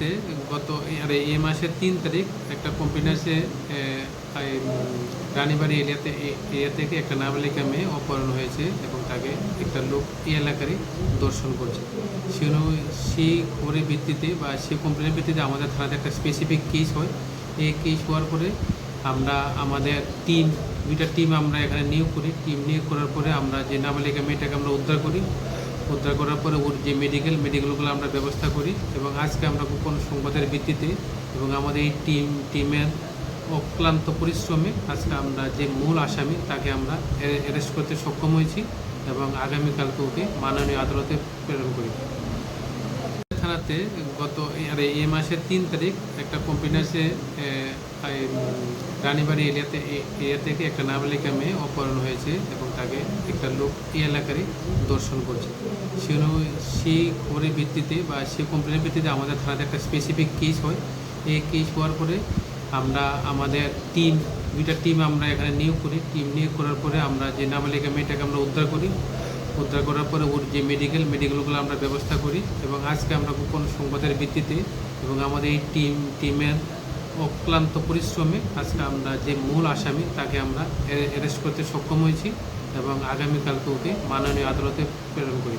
থানাতে এই মাসের 3 তারিখ একটা কমপ্লেন আসে রানীবাড়ি এরিয়া থেকে একটা নাবালিকা মেয়ে অপহরণ হয়েছে এবং তাকে একটা লোক এই এলাকারই দর্শন করছে। সেই খবরের ভিত্তিতে বা সেই কমপ্লেনের ভিত্তিতে আমাদের থানাতে একটা স্পেসিফিক কেস হয়। এই কেস হওয়ার পরে আমরা আমাদের দুইটা টিম আমরা এখানে নিয়োগ করি। টিম নিয়োগ করার পরে আমরা যে নাবালিকা মেয়েটাকে আমরা উদ্ধার করার পরে ওর যে মেডিকেলগুলো আমরা ব্যবস্থা করি এবং আজকে আমরা গোপন সংবাদের ভিত্তিতে এবং আমাদের এই টিমের অক্লান্ত পরিশ্রমে আজকে আমরা যে মূল আসামি তাকে আমরা অ্যারেস্ট করতে সক্ষম হয়েছি এবং আগামীকালকে ওকে মাননীয় আদালতে প্রেরণ করি। থানাতে এই মাসের 3 তারিখ একটা কমপ্লেন আসে রানীবাড়ি এরিয়া থেকে একটা নাবালিকা মেয়ে অপহরণ হয়েছে এবং তাকে একটা লোক এই এলাকারই দর্শন করছে। সেই খবরের ভিত্তিতে বা সেই কমপ্লেনের ভিত্তিতে আমাদের থানাতে একটা স্পেসিফিক কেস হয়। এই কেস হওয়ার পরে আমরা আমাদের দুইটা টিম আমরা এখানে নিয়োগ করি। টিম নিয়োগ করার পরে আমরা যে নাবালিকা মেয়েটাকে আমরা উদ্ধার করার পরে ওর যে মেডিকেলগুলো আমরা ব্যবস্থা করি এবং আজকে আমরা গোপন সংবাদের ভিত্তিতে এবং আমাদের এই টিমের অক্লান্ত পরিশ্রমে আজকে আমরা যে মূল আসামি তাকে আমরা অ্যারেস্ট করতে সক্ষম হয়েছি এবং আগামীকালকে ওকে মাননীয় আদালতে প্রেরণ করি।